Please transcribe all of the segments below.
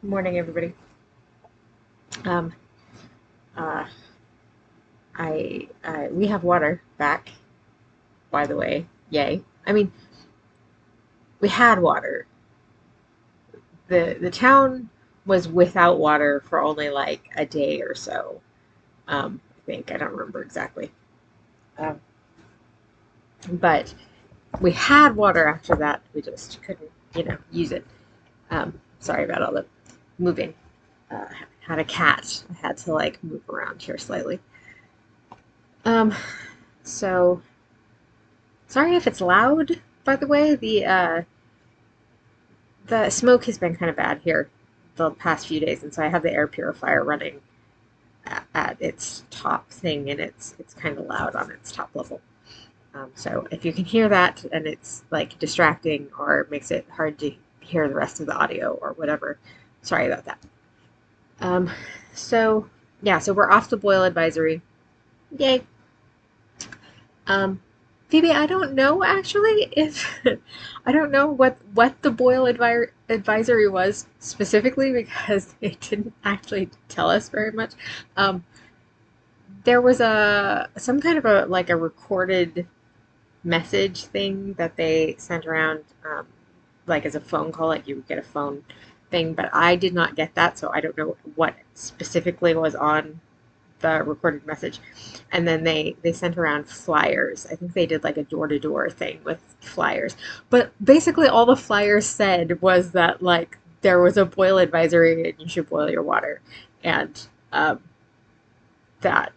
Morning, everybody. Um, uh, we have water back, by the way. Yay. I mean, we had water. The town was without water for only like a day or so. I think I don't remember exactly. Um, but we had water after that. We just couldn't, use it. Sorry about all the moving. Had a cat. I had to like move around here slightly. Um, so sorry if it's loud, by the way. The smoke has been kind of bad here the past few days, and so I have the air purifier running at its top thing, and it's kind of loud on its top level. So if you can hear that and it's like distracting or makes it hard to hear the rest of the audio or whatever, sorry about that. Um, so yeah, so we're off the boil advisory. Yay. Um, Phoebe, I don't know actually if I don't know what the advisory was specifically because they didn't actually tell us very much. Um, there was a some kind of a like a recorded message thing that they sent around, like as a phone call, like you would get a phone thing, but I did not get that, so I don't know what specifically was on the recorded message. And then they sent around flyers. I think they did like a door to door thing with flyers. But basically all the flyers said was that like there was a boil advisory and you should boil your water. And that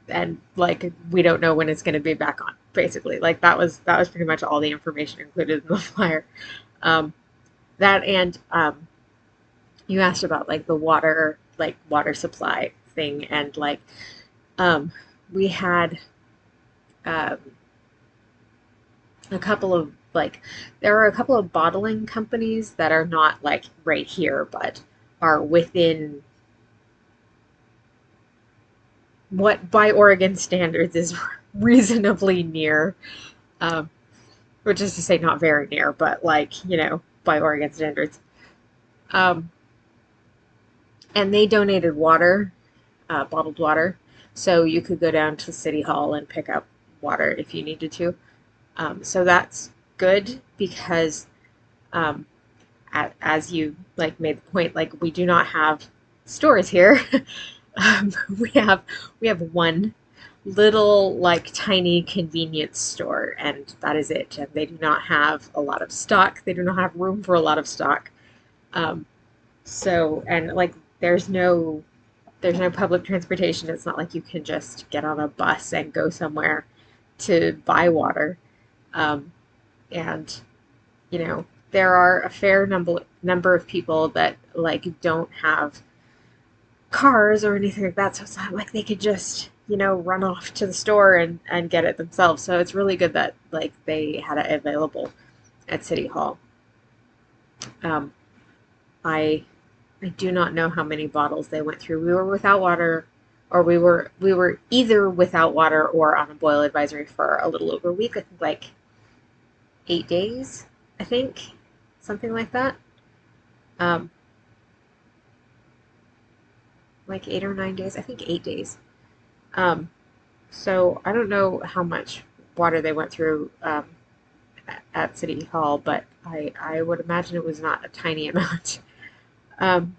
and like we don't know when it's going to be back on, basically. Like that was pretty much all the information included in the flyer. Um, that and you asked about like the water supply thing, and like um, we had um, a couple of like there are a couple of bottling companies that are not like right here, but are within what by Oregon standards is reasonably near, um, which is to say not very near, but like by Oregon standards. Um, and they donated water, bottled water, so you could go down to City Hall and pick up water if you needed to. So that's good because um, as you like made the point, like we do not have stores here. um, we have we have one little like tiny convenience store, and that is it. And they do not have a lot of stock. They do not have room for a lot of stock. Um, and like there's no public transportation. It's not like you can just get on a bus and go somewhere to buy water. Um, and there are a fair number of people that like don't have cars or anything like that, so it's not like they could just run off to the store and get it themselves. So it's really good that like they had it available at City Hall. um, I I do not know how many bottles they went through. We were without water, or we were either without water or on a boil advisory for a little over a week. I think like 8 days, I think, something like that. Um, like 8 or 9 days. I think 8 days. Um, so I don't know how much water they went through at City Hall, but I would imagine it was not a tiny amount. Um,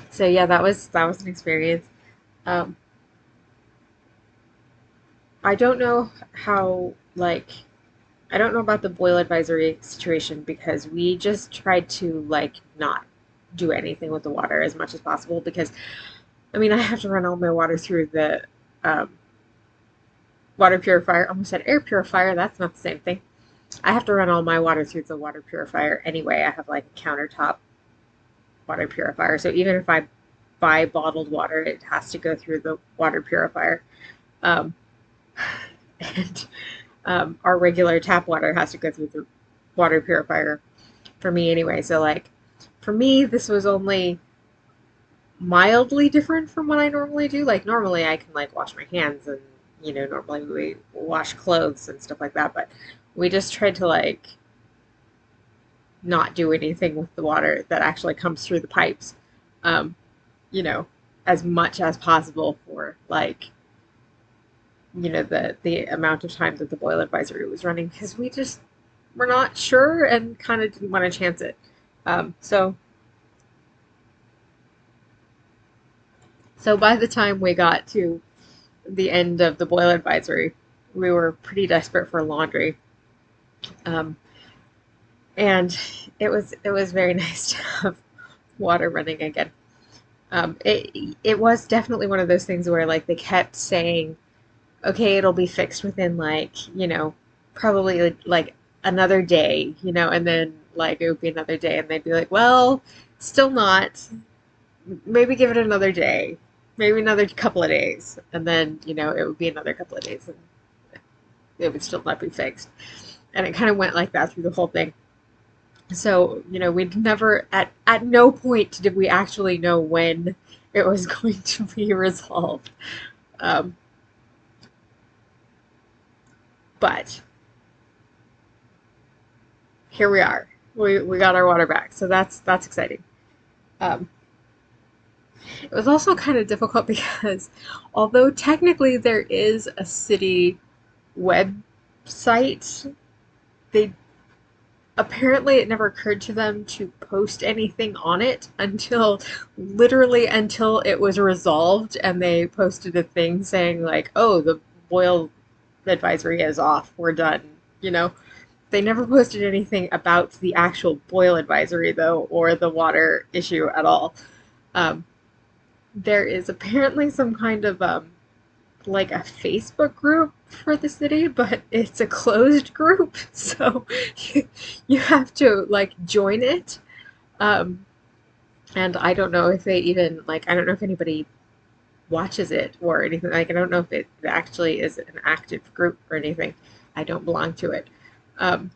so yeah, that was an experience. Um, I don't know how like I don't know about the boil advisory situation because we just tried to like not do anything with the water as much as possible because I mean I have to run all my water through the um, water purifier. I almost said air purifier. That's not the same thing. I have to run all my water through the water purifier anyway. I have like a countertop water purifier, so even if I buy bottled water, it has to go through the water purifier. Um, and our regular tap water has to go through the water purifier for me anyway. So like for me, this was only mildly different from what I normally do. Like normally I can like wash my hands and normally we wash clothes and stuff like that, but we just tried to like not do anything with the water that actually comes through the pipes, um, you know, as much as possible for like, the amount of time that the boil advisory was running, because we just were not sure and kind of didn't want to chance it. So by the time we got to the end of the boil advisory, we were pretty desperate for laundry. Um, and it was very nice to have water running again. It was definitely one of those things where like they kept saying, okay, it'll be fixed within like, probably like another day, and then like it would be another day and they'd be like, well, still not. Maybe give it another day. Maybe another couple of days. And then, it would be another couple of days and it would still not be fixed. And it kind of went like that through the whole thing. So, we'd never, at no point did we actually know when it was going to be resolved. Um, but here we are. We got our water back, so that's exciting. Um, it was also kind of difficult because although technically there is a city website, they apparently it never occurred to them to post anything on it until it was resolved, and they posted a thing saying like, "Oh, the boil advisory is off. We're done." You know, they never posted anything about the actual boil advisory though, or the water issue at all. Um, there is apparently some kind of like a Facebook group for the city, but it's a closed group, so you have to like join it. Um, and I don't know if they even like I don't know if anybody watches it or anything. Like I don't know if it actually is an active group or anything. I don't belong to it.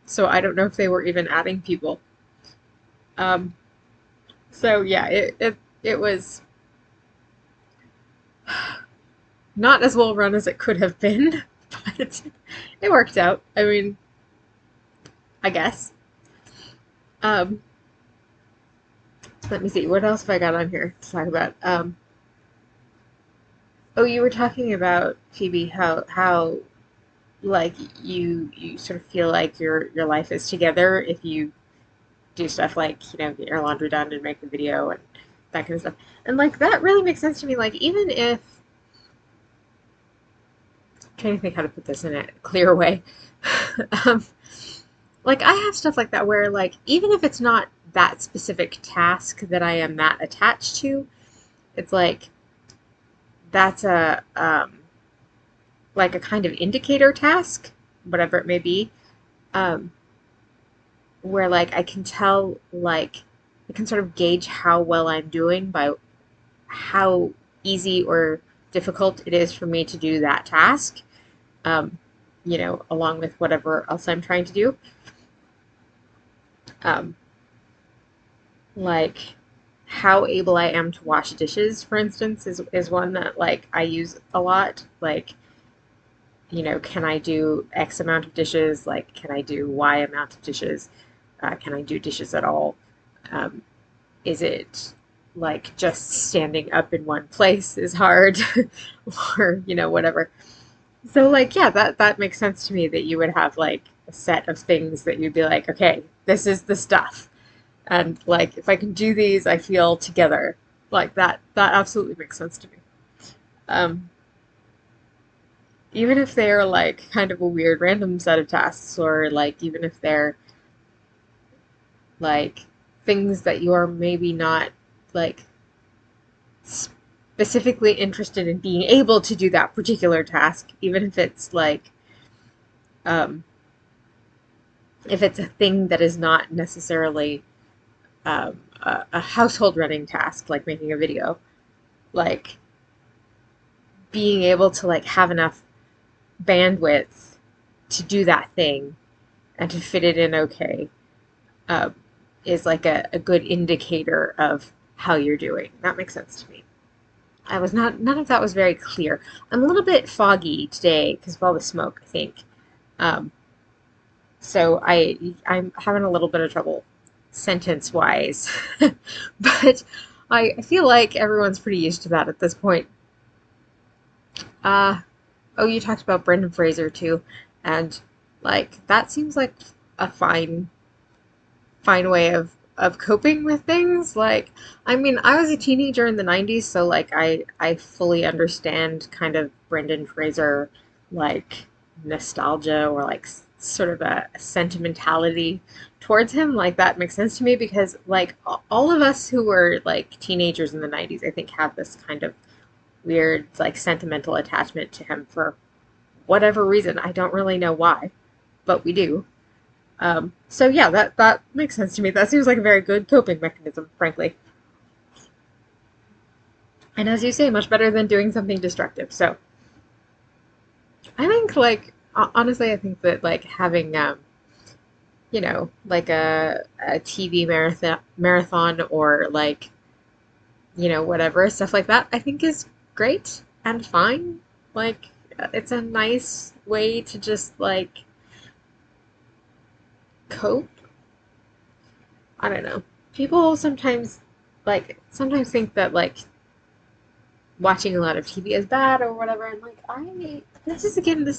So I don't know if they were even adding people. Um, so yeah, it was not as well run as it could have been, but it worked out. I mean, I guess. Um, Let me see. What else have I got on here to talk about? Oh, you were talking about Phoebe, how like you sort of feel like your life is together if you do stuff like get your laundry done and make a video and that kind of stuff. And like that really makes sense to me. Like even if I'm trying to think how to put this in a clear way. um, like I have stuff like that where like even if it's not that specific task that I am that attached to, it's like that's a like a kind of indicator task, whatever it may be, um, where like I can tell like I can sort of gauge how well I'm doing by how easy or difficult it is for me to do that task, um, along with whatever else I'm trying to do. Um, like how able I am to wash dishes, for instance, is one that like I use a lot. Like, can I do X amount of dishes? Like, can I do Y amount of dishes? Can I do dishes at all? Um, is it like just standing up in one place is hard, or whatever. So like, yeah, that makes sense to me that you would have like a set of things that you'd be like, okay, this is the stuff. And like if I can do these, I feel together. Like that absolutely makes sense to me. Um, Even if they're like kind of a weird random set of tasks, or like even if they're like things that you're maybe not like specifically interested in being able to do that particular task, even um, if it's a thing that is not necessarily a household running task like making a video, like being able to like have enough bandwidth to do that thing and to fit it in okay, uh, is like a good indicator of how you're doing. That makes sense to me. I was not, none of that was very clear. I'm a little bit foggy today because of all the smoke, I think. Um, so I'm having a little bit of trouble sentence-wise. But I feel like everyone's pretty used to that at this point. Uh, oh, you talked about Brendan Fraser too, and like that seems like a fine way of coping with things. Like, I mean, I was a teenager in the 90s, so like I fully understand kind of Brendan Fraser like nostalgia or like sort of a sentimentality towards him. Like that makes sense to me because like all of us who were like teenagers in the 90s, I think have this kind of weird like sentimental attachment to him for whatever reason. I don't really know why, but we do. So yeah, that makes sense to me. That seems like a very good coping mechanism, frankly. And as you say, much better than doing something destructive. So I think like honestly, I think that like having like a TV marathon or like whatever stuff like that, I think is great and fine. Like it's a nice way to just like cope. I don't know. People sometimes think that like watching a lot of TV is bad or whatever. And like this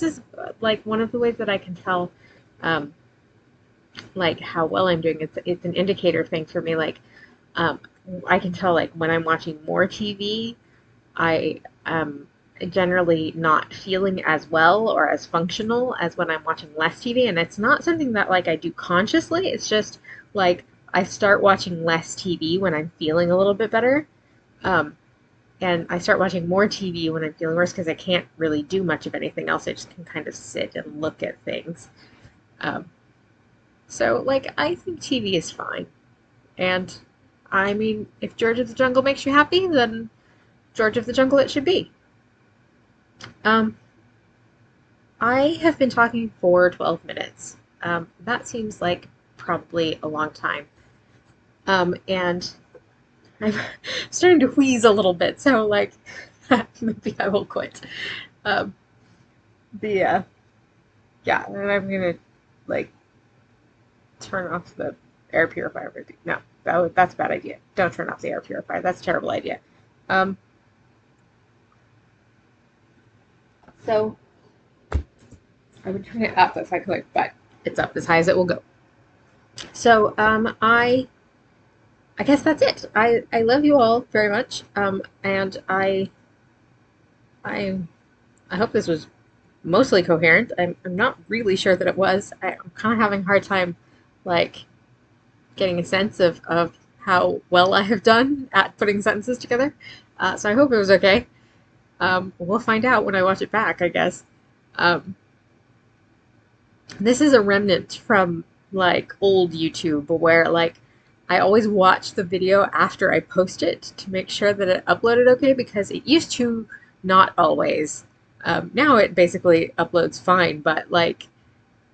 is like one of the ways that I can tell um like how well I'm doing. It's an indicator thing for me. Like um I can tell like when I'm watching more TV, I generally not feeling as well or as functional as when I'm watching less TV. And it's not something that like I do consciously. It's just like I start watching less TV when I'm feeling a little bit better. Um, and I start watching more TV when I'm feeling worse because I can't really do much of anything else. I just can kind of sit and look at things. Um, so, like, I think TV is fine. And I mean, if George of the Jungle makes you happy, then George of the Jungle it should be. Um, I have been talking for 12 minutes. That seems like probably a long time. And I'm starting to wheeze a little bit, so like maybe I will quit. Um, the Yeah, and I'm gonna like turn off the air purifier. No, that's a bad idea. Don't turn off the air purifier. That's a terrible idea. Um, so I would turn it up if I could, but it's up as high as it will go. So I guess that's it. I love you all very much. And I I hope this was mostly coherent. I'm not really sure that it was. I'm kind of having a hard time, like, getting a sense of how well I have done at putting sentences together. So I hope it was okay. We'll find out when I watch it back, I guess. Um, this is a remnant from, like, old YouTube where, like, I always watch the video after I post it to make sure that it uploaded okay because it used to not always. Now it basically uploads fine, but like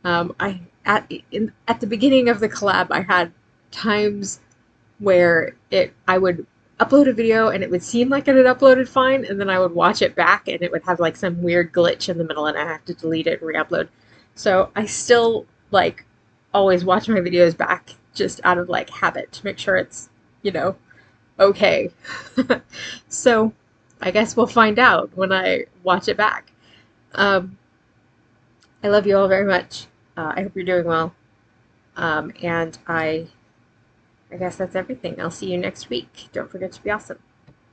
at the beginning of the collab, I had times where I would upload a video and it would seem like it had uploaded fine, and then I would watch it back and it would have like some weird glitch in the middle, and I have to delete it and re-upload. So I still like always watch my videos back just out of like habit to make sure it's you know okay. So I guess we'll find out when I watch it back. Um, I love you all very much. I hope you're doing well. And I guess that's everything. I'll see you next week. Don't forget to be awesome.